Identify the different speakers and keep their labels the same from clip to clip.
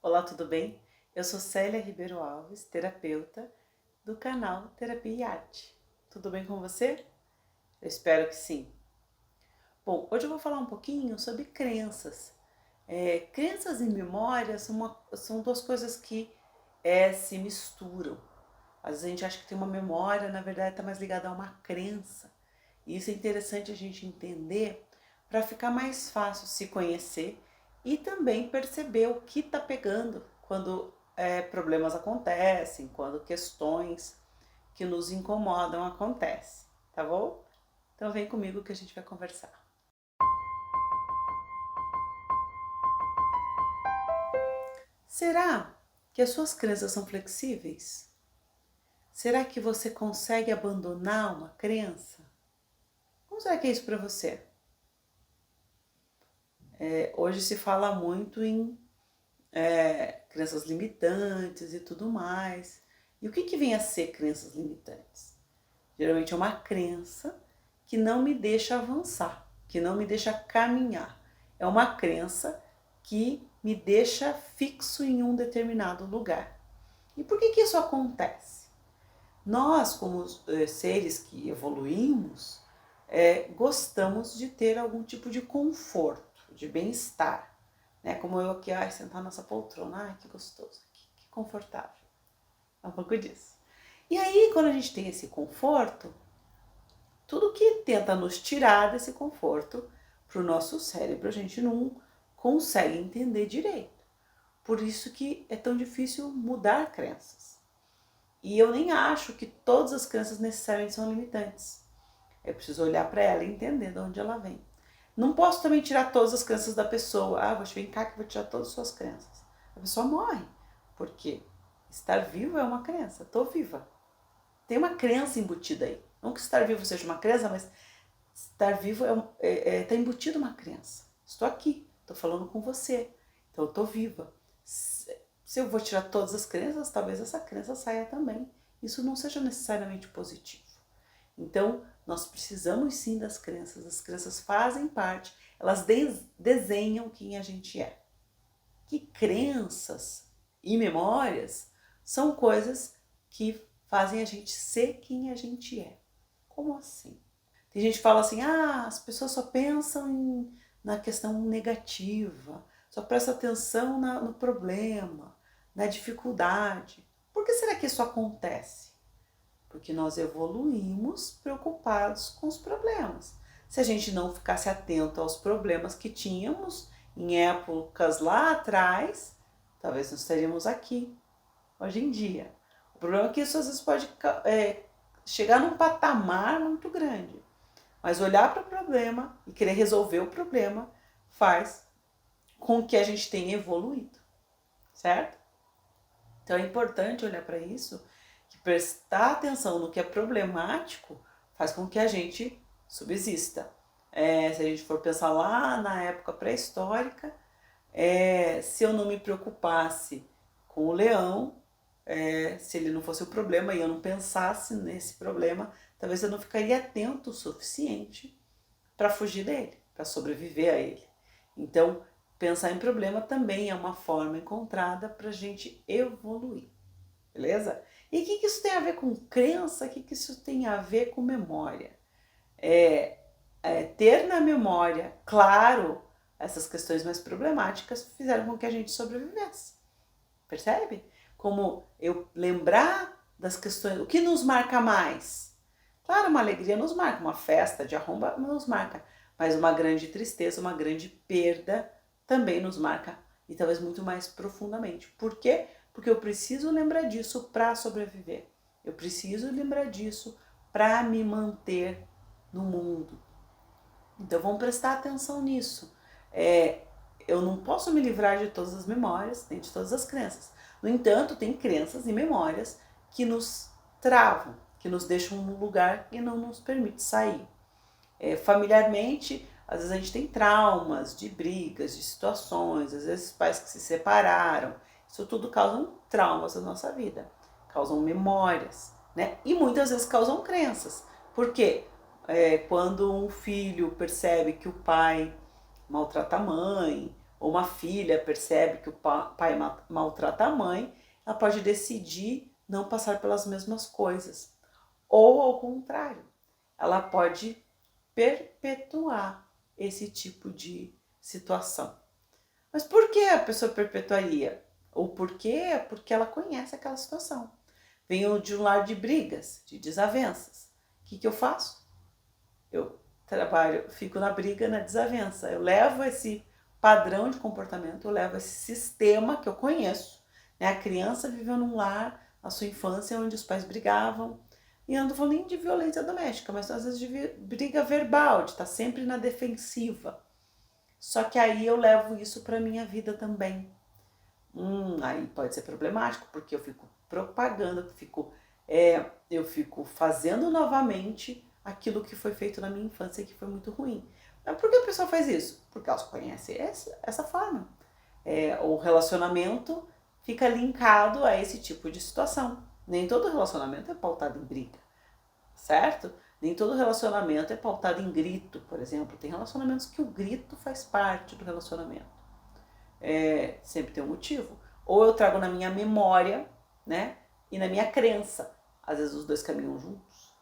Speaker 1: Olá, tudo bem? Eu sou Célia Ribeiro Alves, terapeuta do canal Terapia e Arte. Tudo bem com você? Eu espero que sim. Bom, hoje eu vou falar um pouquinho sobre crenças. Crenças e memórias são duas coisas que se misturam. Às vezes a gente acha que tem uma memória, na verdade está mais ligada a uma crença. E isso é interessante a gente entender para ficar mais fácil se conhecer e também perceber o que está pegando quando problemas acontecem, quando questões que nos incomodam acontecem, tá bom? Então vem comigo que a gente vai conversar. Será que as suas crenças são flexíveis? Será que você consegue abandonar uma crença? Como será que é isso para você? Hoje se fala muito em crenças limitantes e tudo mais. E o que vem a ser crenças limitantes? Geralmente é uma crença que não me deixa avançar, que não me deixa caminhar. É uma crença que me deixa fixo em um determinado lugar. E por que isso acontece? Nós, como seres que evoluímos, gostamos de ter algum tipo de conforto, de bem-estar. Né? Como eu aqui, sentar nessa poltrona, que gostoso, que confortável. É um pouco disso. E aí, quando a gente tem esse conforto, tudo que tenta nos tirar desse conforto, para o nosso cérebro, a gente não consegue entender direito. Por isso que é tão difícil mudar crenças. E eu nem acho que todas as crenças necessariamente são limitantes. Eu preciso olhar para ela e entender de onde ela vem. Não posso também tirar todas as crenças da pessoa. Vou te vir cá que eu vou tirar todas as suas crenças. A pessoa morre. Por quê? Estar vivo é uma crença. Estou viva. Tem uma crença embutida aí. Não que estar vivo seja uma crença, mas estar vivo está embutido uma crença. Estou aqui, estou falando com você. Então eu estou viva. Se eu vou tirar todas as crenças, talvez essa crença saia também. Isso não seja necessariamente positivo. Então, nós precisamos sim das crenças. As crenças fazem parte, elas desenham quem a gente é. Que crenças e memórias são coisas que fazem a gente ser quem a gente é. Como assim? Tem gente que fala assim, as pessoas só pensam na questão negativa, só prestam atenção no problema, na dificuldade. Por que será que isso acontece? Porque nós evoluímos preocupados com os problemas. Se a gente não ficasse atento aos problemas que tínhamos em épocas lá atrás, talvez não estaríamos aqui hoje em dia. O problema é que isso às vezes pode chegar num patamar muito grande. Mas olhar para o problema e querer resolver o problema faz com que a gente tenha evoluído, certo? Então é importante olhar para isso, que prestar atenção no que é problemático faz com que a gente subsista. Se a gente for pensar lá na época pré-histórica, se eu não me preocupasse com o leão, se ele não fosse o problema e eu não pensasse nesse problema, talvez eu não ficaria atento o suficiente para fugir dele, para sobreviver a ele. Então, pensar em problema também é uma forma encontrada para a gente evoluir, beleza? E o que isso tem a ver com crença? O que isso tem a ver com memória? Ter na memória, claro, essas questões mais problemáticas fizeram com que a gente sobrevivesse. Percebe? Como eu lembrar das questões, o que nos marca mais? Claro, uma alegria nos marca, uma festa de arromba nos marca, mas uma grande tristeza, uma grande perda também nos marca e talvez muito mais profundamente. Por quê? Porque eu preciso lembrar disso para sobreviver. Eu preciso lembrar disso para me manter no mundo. Então vamos prestar atenção nisso. Eu não posso me livrar de todas as memórias, nem de todas as crenças. No entanto, tem crenças e memórias que nos travam, que nos deixam num lugar e não nos permite sair. Familiarmente, às vezes a gente tem traumas de brigas, de situações, às vezes pais que se separaram. Isso tudo causa traumas na nossa vida, causam memórias, né? E muitas vezes causam crenças. Por quê? Quando um filho percebe que o pai maltrata a mãe, ou uma filha percebe que o pai maltrata a mãe, ela pode decidir não passar pelas mesmas coisas. Ou ao contrário, ela pode perpetuar esse tipo de situação. Mas por que a pessoa perpetuaria? Ou por quê? Porque ela conhece aquela situação. Venho de um lar de brigas, de desavenças. O que eu faço? Eu trabalho, fico na briga, na desavença. Eu levo esse padrão de comportamento, eu levo esse sistema que eu conheço. Né? A criança viveu num lar, a sua infância, onde os pais brigavam. E eu não vou nem de violência doméstica, mas às vezes de briga verbal, de estar sempre na defensiva. Só que aí eu levo isso para minha vida também. Aí pode ser problemático, porque eu fico propagando, eu fico fazendo novamente aquilo que foi feito na minha infância e que foi muito ruim. Mas por que a pessoa faz isso? Porque elas conhecem essa forma. O relacionamento fica linkado a esse tipo de situação. Nem todo relacionamento é pautado em briga, certo? Nem todo relacionamento é pautado em grito, por exemplo. Tem relacionamentos que o grito faz parte do relacionamento. Sempre tem um motivo. Ou eu trago na minha memória, né? E na minha crença. Às vezes os dois caminham juntos,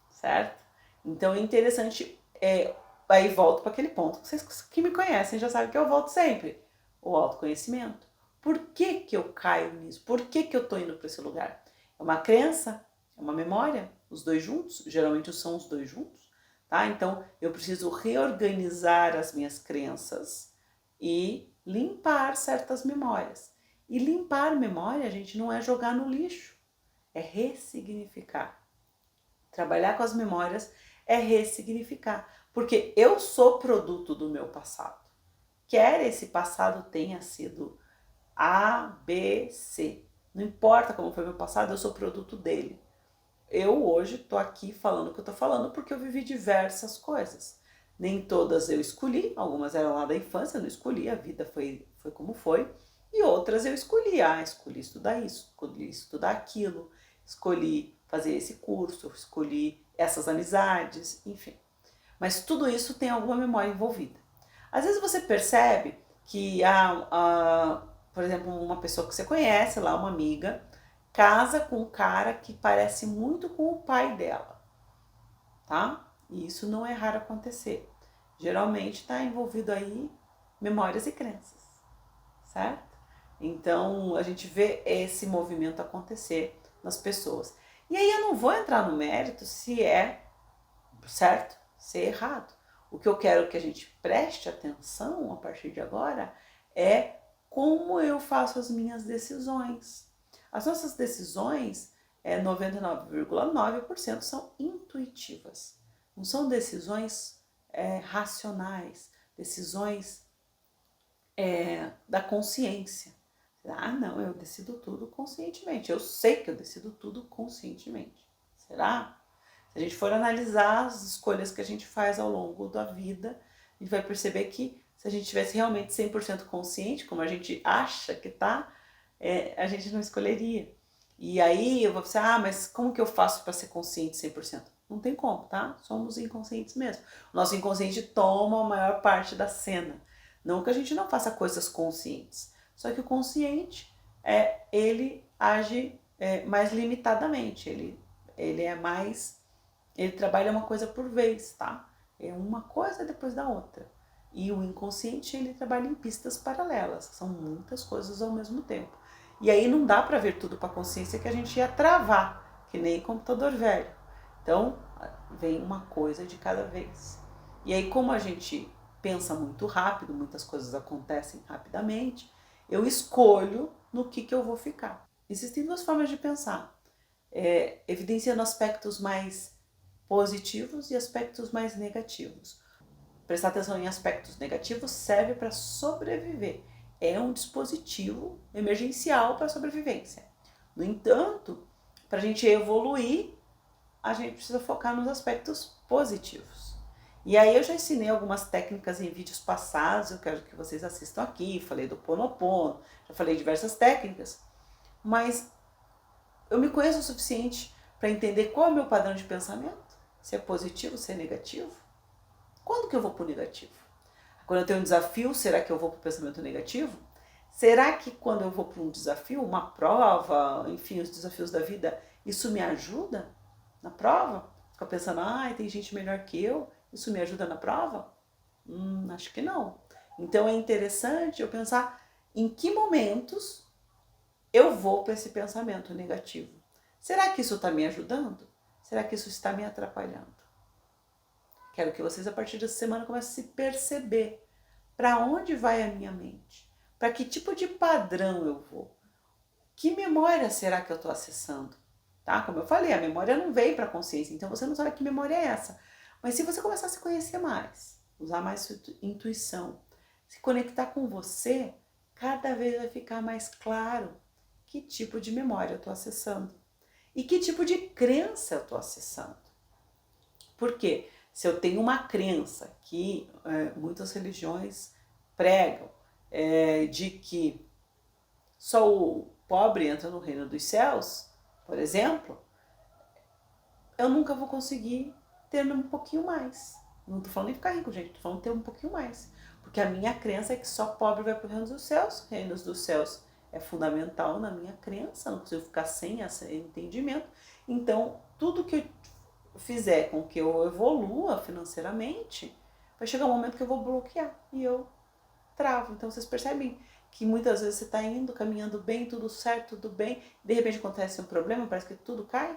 Speaker 1: certo? Então é interessante, aí volto para aquele ponto. Vocês que me conhecem já sabem que eu volto sempre. O autoconhecimento. Por que eu caio nisso? Por que eu tô indo para esse lugar? É uma crença? É uma memória? Os dois juntos? Geralmente são os dois juntos, tá? Então eu preciso reorganizar as minhas crenças e limpar certas memórias. E limpar memória, gente, não é jogar no lixo, é ressignificar. Trabalhar com as memórias é ressignificar, porque eu sou produto do meu passado. Quer esse passado tenha sido A, B, C. Não importa como foi meu passado, eu sou produto dele. Eu hoje tô aqui falando o que eu tô falando porque eu vivi diversas coisas. Nem todas eu escolhi, algumas eram lá da infância, eu não escolhi, a vida foi como foi. E outras eu escolhi, escolhi estudar isso, escolhi estudar aquilo, escolhi fazer esse curso, escolhi essas amizades, enfim. Mas tudo isso tem alguma memória envolvida. Às vezes você percebe que, por exemplo, uma pessoa que você conhece lá, uma amiga, casa com um cara que parece muito com o pai dela, tá? E isso não é raro acontecer. Geralmente está envolvido aí memórias e crenças, certo? Então a gente vê esse movimento acontecer nas pessoas. E aí eu não vou entrar no mérito se é certo, se é errado. O que eu quero que a gente preste atenção a partir de agora é como eu faço as minhas decisões. As nossas decisões, 99,9% são intuitivas. Não são decisões racionais, decisões da consciência. Não, eu decido tudo conscientemente. Eu sei que eu decido tudo conscientemente. Será? Se a gente for analisar as escolhas que a gente faz ao longo da vida, a gente vai perceber que se a gente tivesse realmente 100% consciente, como a gente acha que tá, a gente não escolheria. E aí eu vou pensar, mas como que eu faço para ser consciente 100%? Não tem como, tá? Somos inconscientes mesmo. O nosso inconsciente toma a maior parte da cena. Não que a gente não faça coisas conscientes, só que o consciente, ele age mais limitadamente, ele é mais, ele trabalha uma coisa por vez, tá? É uma coisa depois da outra. E o inconsciente, ele trabalha em pistas paralelas, são muitas coisas ao mesmo tempo. E aí não dá para ver tudo para a consciência que a gente ia travar, que nem computador velho. Então, vem uma coisa de cada vez. E aí, como a gente pensa muito rápido, muitas coisas acontecem rapidamente, eu escolho no que eu vou ficar. Existem duas formas de pensar, evidenciando aspectos mais positivos e aspectos mais negativos. Prestar atenção em aspectos negativos serve para sobreviver. É um dispositivo emergencial para a sobrevivência. No entanto, para a gente evoluir, a gente precisa focar nos aspectos positivos. E aí eu já ensinei algumas técnicas em vídeos passados, eu quero que vocês assistam aqui, falei do Ponopono, já falei diversas técnicas, mas eu me conheço o suficiente para entender qual é o meu padrão de pensamento, se é positivo, se é negativo. Quando que eu vou para o negativo? Quando eu tenho um desafio, será que eu vou para o pensamento negativo? Será que quando eu vou para um desafio, uma prova, enfim, os desafios da vida, isso me ajuda na prova? Ficar pensando, tem gente melhor que eu, isso me ajuda na prova? Acho que não. Então é interessante eu pensar em que momentos eu vou para esse pensamento negativo. Será que isso está me ajudando? Será que isso está me atrapalhando? Quero que vocês, a partir dessa semana, comecem a se perceber para onde vai a minha mente. Para que tipo de padrão eu vou? Que memória será que eu estou acessando? Tá? Como eu falei, a memória não veio para a consciência, então você não sabe que memória é essa. Mas se você começar a se conhecer mais, usar mais sua intuição, se conectar com você, cada vez vai ficar mais claro que tipo de memória eu estou acessando e que tipo de crença eu estou acessando. Por quê? Se eu tenho uma crença que muitas religiões pregam, de que só o pobre entra no reino dos céus, por exemplo, eu nunca vou conseguir ter um pouquinho mais. Não estou falando em ficar rico, gente, estou falando em ter um pouquinho mais. Porque a minha crença é que só pobre vai para o reino dos céus. Reinos dos céus é fundamental na minha crença, não consigo ficar sem esse entendimento. Então, tudo que eu fizer com que eu evolua financeiramente, vai chegar um momento que eu vou bloquear e eu travo. Então, vocês percebem que muitas vezes você está indo, caminhando bem, tudo certo, tudo bem, de repente acontece um problema, parece que tudo cai.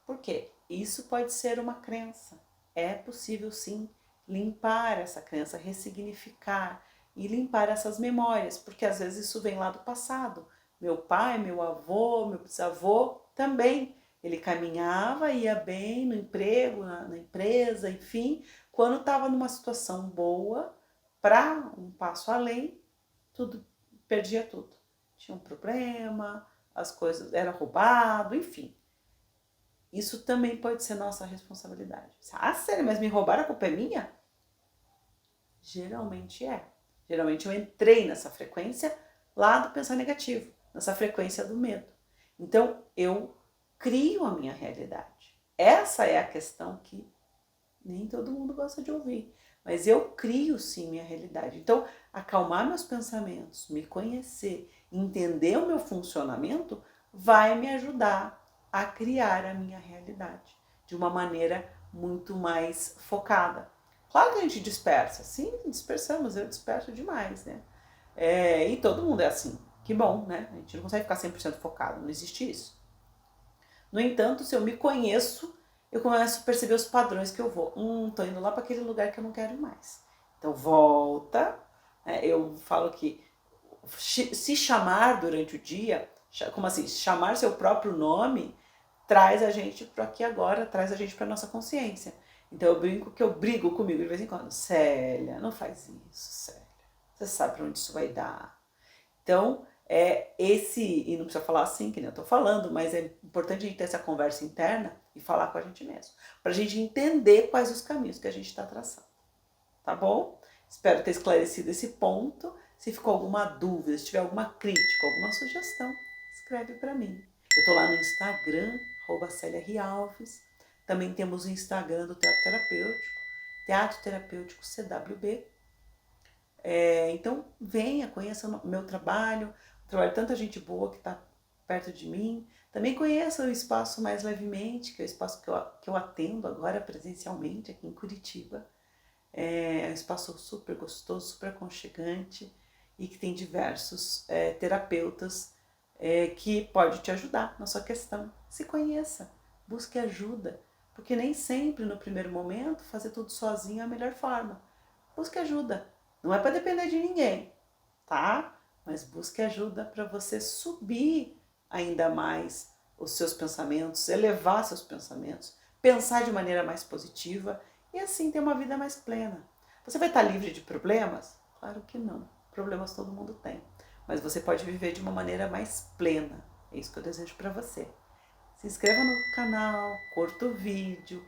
Speaker 1: Por quê? Isso pode ser uma crença. É possível sim limpar essa crença, ressignificar e limpar essas memórias, porque às vezes isso vem lá do passado. Meu pai, meu avô, meu bisavô também. Ele caminhava, ia bem no emprego, na empresa, enfim. Quando estava numa situação boa, para um passo além, tudo perdia tudo. Tinha um problema, as coisas era roubado, enfim. Isso também pode ser nossa responsabilidade. Sério, mas me roubaram, a culpa é minha? Geralmente é. Geralmente eu entrei nessa frequência lá do pensar negativo, nessa frequência do medo. Então eu crio a minha realidade. Essa é a questão que nem todo mundo gosta de ouvir. Mas eu crio sim minha realidade. Então, acalmar meus pensamentos, me conhecer, entender o meu funcionamento, vai me ajudar a criar a minha realidade de uma maneira muito mais focada. Claro que a gente dispersa, sim, dispersamos, eu disperso demais, né? E todo mundo é assim, que bom, né? A gente não consegue ficar 100% focado, não existe isso. No entanto, se eu me conheço, eu começo a perceber os padrões que eu vou. Tô indo lá para aquele lugar que eu não quero mais. Então volta, eu falo que se chamar durante o dia, como assim, chamar seu próprio nome, traz a gente para aqui agora, traz a gente para nossa consciência. Então eu brinco que eu brigo comigo de vez em quando. Célia, não faz isso, Célia. Você sabe para onde isso vai dar. Então, e não precisa falar assim, que nem eu tô falando, mas é importante a gente ter essa conversa interna e falar com a gente mesmo, pra gente entender quais os caminhos que a gente está traçando, tá bom? Espero ter esclarecido esse ponto. Se ficou alguma dúvida, se tiver alguma crítica, alguma sugestão, escreve para mim. Eu tô lá no Instagram, @CeliaRialves. Também temos o Instagram do Teatro Terapêutico CWB. Então venha, conheça o meu trabalho, tanta gente boa que está perto de mim. Também conheça o Espaço Mais Levemente, que é o espaço que eu atendo agora presencialmente aqui em Curitiba. É um espaço super gostoso, super aconchegante e que tem diversos terapeutas que pode te ajudar na sua questão. Se conheça, busque ajuda, porque nem sempre no primeiro momento fazer tudo sozinho é a melhor forma. Busque ajuda. Não é para depender de ninguém, tá? Mas busque ajuda para você subir ainda mais os seus pensamentos, elevar seus pensamentos, pensar de maneira mais positiva e assim ter uma vida mais plena. Você vai estar livre de problemas? Claro que não. Problemas todo mundo tem. Mas você pode viver de uma maneira mais plena. É isso que eu desejo para você. Se inscreva no canal, curta o vídeo,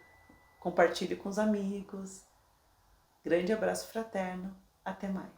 Speaker 1: compartilhe com os amigos. Grande abraço fraterno. Até mais.